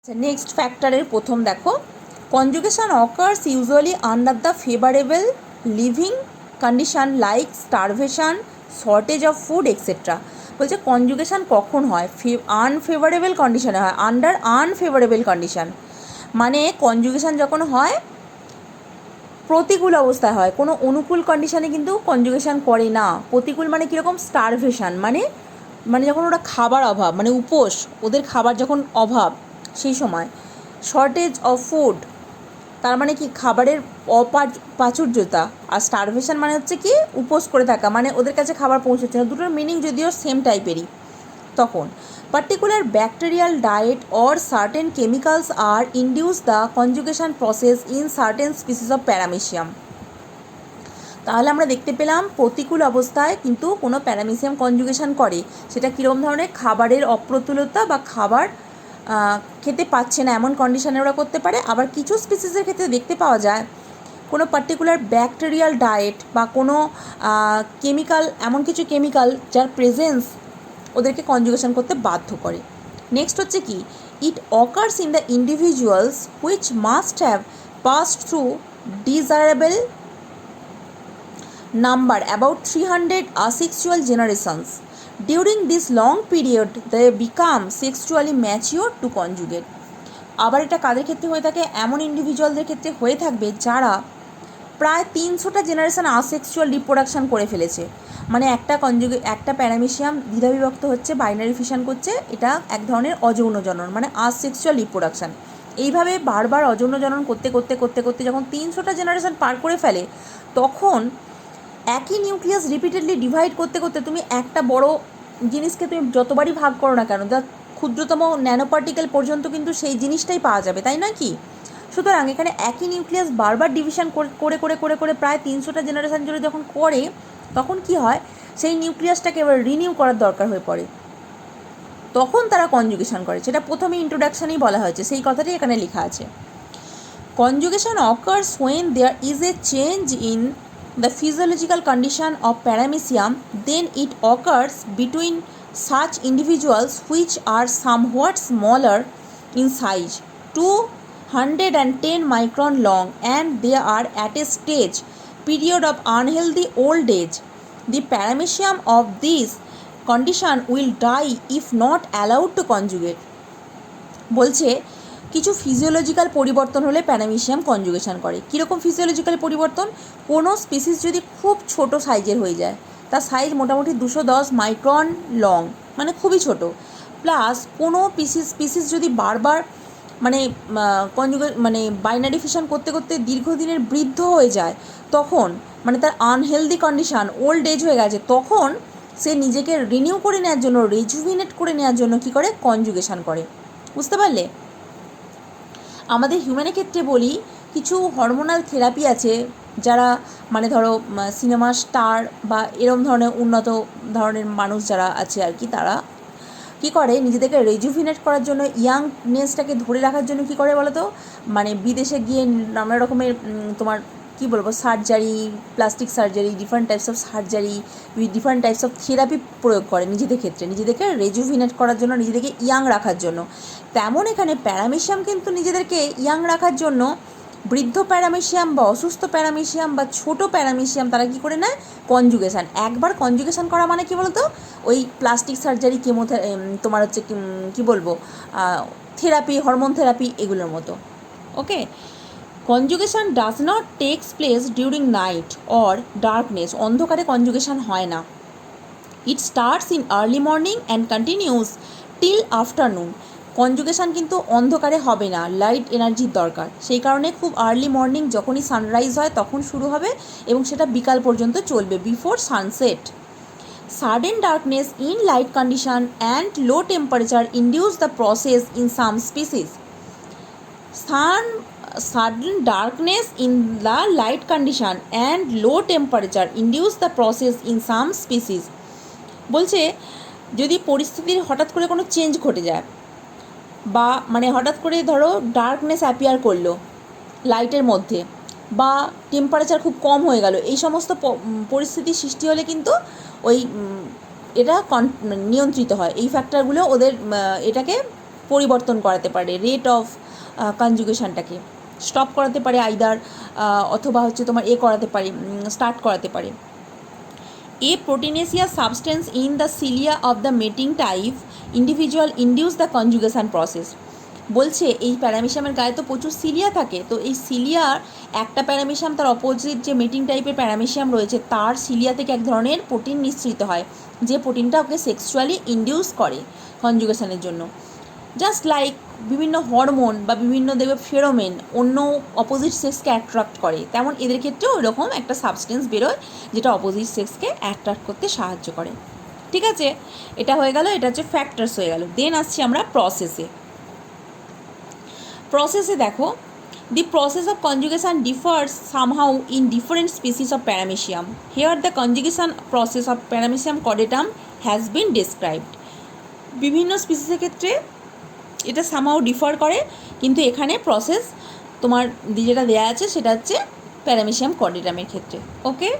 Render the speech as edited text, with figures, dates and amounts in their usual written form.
Next फैक्टरेर प्रथम देखो conjugation occurs usually under the favourable living condition like starvation shortage of food etcetera बोलছে conjugation कखन হয় আনফেভারেবল কন্ডিশনে হয় আন্ডার আনফেভারেবল কন্ডিশন মানে কনজুগেশন যখন হয় প্রতিকূল অবস্থায় হয় কোনো অনুকূল কন্ডিশনে কিন্তু কনজুগেশন করে না প্রতিকূল মানে কীরকম স্টারভেশন মানে মানে যখন ওরা খাবার অভাব মানে উপোস ওদের খাবার যখন অভাব সেই সময় শর্টেজ অফ ফুড তার মানে কি খাবারের অপ্রাচুর্যতা আর স্টারভেশন মানে হচ্ছে কি উপোস করে থাকা মানে ওদের কাছে খাবার পৌঁছচ্ছে না দুটোর মিনিং যদিও সেম টাইপেরই তখন particular bacterial diet or certain chemicals are induce the conjugation process in certain species of paramecium তাহলে আমরা দেখতে পেলাম প্রতিকূল অবস্থায় কিন্তু কোনো প্যারামিশিয়াম কনজুগেশন করে সেটা কীরকম ধরনের খাবারের অপ্রতুলতা বা খাবার খেতে পাচ্ছে না এমন কন্ডিশনে ওরা করতে পারে আবার কিছু স্পিসিসের ক্ষেত্রে দেখতে পাওয়া যায় কোনো পার্টিকুলার ব্যাকটেরিয়াল ডায়েট বা কোনো কেমিক্যাল এমন কিছু কেমিক্যাল যার প্রেজেন্স ওদেরকে কনজুগেশন করতে বাধ্য করে নেক্সট হচ্ছে কি ইট occurs in the individuals which must have passed through desirable number about 300 asexual generations. During this long period, they become sexually mature to conjugate. আবার এটা কাদের ক্ষেত্রে হয়ে থাকে এমন ইন্ডিভিজুয়ালদের ক্ষেত্রে হয়ে থাকবে যারা প্রায় 300টা জেনারেশন আসেক্সুয়াল রিপ্রোডাকশান করে ফেলেছে মানে একটা প্যারামিশিয়াম দ্বিধাবিভক্ত হচ্ছে বাইনারি ফিশন করছে এটা এক ধরনের অযৌন জনন মানে আসেক্সুয়াল রিপ্রোডাকশান এইভাবে বারবার অযৌন জনন করতে করতে করতে করতে যখন 300টা জেনারেশন পার করে ফেলে তখন একই নিউক্লিয়াস রিপিটেডলি ডিভাইড করতে করতে তুমি একটা বড় জিনিসকে তুমি যতবারই ভাগ করো না কেন যা ক্ষুদ্রতম ন্যানো পার্টিকেল পর্যন্ত কিন্তু সেই জিনিসটাই পাওয়া যাবে তাই নয় কি সুতরাং এখানে একই নিউক্লিয়াস বারবার ডিভিশন করে করে করে করে প্রায় 300টা জেনারেশন জুড়ে যখন করে তখন কি হয় সেই নিউক্লিয়াসটাকে এবার রিনিউ করার দরকার হয়ে পড়ে তখন তারা কনজুগেশন করে সেটা প্রথমে ইন্ট্রোডাকশনেই বলা হয়েছে সেই কথাটাই এখানে লেখা আছে conjugation occurs when there is a change in the physiological condition of paramecium then it occurs between such individuals which are somewhat smaller in size 210 micron long and they are at a stage period of unhealthy old age the paramecium of this condition will die if not allowed to conjugate বলছে কিছু physiological পরিবর্তন হলে প্যারামিশিয়াম conjugation করে কীরকম physiological পরিবর্তন কোনো species যদি খুব ছোট সাইজের হয়ে যায় তার সাইজ মোটামুটি 210 মাইক্রন লং মানে খুবই ছোট প্লাস কোনো স্পিসিস যদি বারবার মানে বাইনারি ফিশন করতে করতে দীর্ঘদিনের বৃদ্ধ হয়ে যায় তখন মানে তার আনহেলদি কন্ডিশান ওল্ড এজ হয়ে গেছে তখন সে নিজেকে রিনিউ করে নেওয়ার জন্য রেজুভিনেট করে নেওয়ার জন্য কী করে কনজুগেশন করে বুঝতে পারলে আমাদের হিউম্যানের ক্ষেত্রে বলি কিছু হরমোনাল থেরাপি আছে যারা মানে ধরো সিনেমা স্টার বা এরম ধরনের উন্নত ধরনের মানুষ যারা আছে আর কি তারা কী করে নিজেদেরকে রেজুভিনেট করার জন্য ইয়াংনেসটাকে ধরে রাখার জন্য কী করে বলো তো মানে বিদেশে গিয়ে নানা রকমের তোমার কী বলবো surgery plastic surgery different types of surgery different types of therapy প্রয়োগ করে নিজেদের ক্ষেত্রে নিজেদেরকে রেজুভিনেট করার জন্য নিজেদেরকে ইয়াং রাখার জন্য তেমন এখানে প্যারামিশিয়াম কিন্তু নিজেদেরকে ইয়াং রাখার জন্য বৃদ্ধ প্যারামিশিয়াম বা অসুস্থ প্যারামিশিয়াম বা ছোটো প্যারামিশিয়াম তারা কী করে নেয় কনজুগেশন একবার কনজুগেশন করা মানে কী বলতো ওই প্লাস্টিক সার্জারি তোমার হচ্ছে কী বলবো থেরাপি হরমোন থেরাপি এগুলোর মতো okay conjugation does not takes place during night or darkness অন্ধকারে কনজুগেশন হয় না it starts in early morning and continues till afternoon conjugation কিন্তু অন্ধকারে হবে না লাইট এনার্জির দরকার সেই কারণে খুব আর্লি মর্নিং যখনই সানরাইজ হয় তখন শুরু হবে এবং সেটা বিকাল পর্যন্ত চলবে before sunset sudden darkness in light condition and low temperature induce the process in some species sudden darkness in the light condition and low temperature induce the process in some species বলছে যদি পরিস্থিতির হঠাৎ করে কোনো change ঘটে যায় বা মানে হঠাৎ করে ধরো ডার্কনেস অ্যাপিয়ার করলো লাইটের মধ্যে বা টেম্পারেচার খুব কম হয়ে গেল এই সমস্ত পরিস্থিতির সৃষ্টি হলে কিন্তু ওই এটা নিয়ন্ত্রিত হয় এই ফ্যাক্টরগুলো ওদের এটাকে পরিবর্তন করাতে পারে, রেট অফ কনজুগেশনটাকে স্টপ করাতে পারে আইদার, অথবা হচ্ছে তোমার করাতে পারে, স্টার্ট করাতে পারে। A proteinaceous substance in the cilia of the mating type individual induce the conjugation process. বলছে এই প্যারামিশামের গায়ে তো প্রচুর সিলিয়া থাকে, তো এই সিলিয়ার একটা প্যারামিশাম তার অপোজিট যে মেটিং টাইপের প্যারামিশাম রয়েছে তার সিলিয়া থেকে এক ধরনের প্রোটিন নিঃসৃত হয়, যে প্রোটিনটা ওকে সেক্সুয়ালি ইনডিউস করে কনজুগেশনের জন্য। জাস্ট লাইক বিভিন্ন হরমোন বা বিভিন্ন দেখবে ফেরোমেন অন্য অপোজিট সেক্সকে অ্যাট্রাক্ট করে, তেমন এদের ক্ষেত্রেও এরকম একটা সাবস্টেন্স বেরোয় যেটা অপোজিট সেক্সকে অ্যাট্রাক্ট করতে সাহায্য করে। ঠিক আছে, এটা হয়ে গেল, এটা হচ্ছে ফ্যাক্টরস হয়ে গেল। দেন আসছি আমরা প্রসেসে। প্রসেসে দেখো, the process of conjugation differs somehow in different species of paramecium. Here the conjugation process of paramecium chordatum has been described. বিভিন্ন স্পিসিসের ক্ষেত্রে এটা সামহাও ডিফার করে, কিন্তু এখানে প্রসেস তোমার যেটা দেওয়া আছে সেটা হচ্ছে প্যারামিশিয়াম কর্ডিটামের ক্ষেত্রে। ওকে।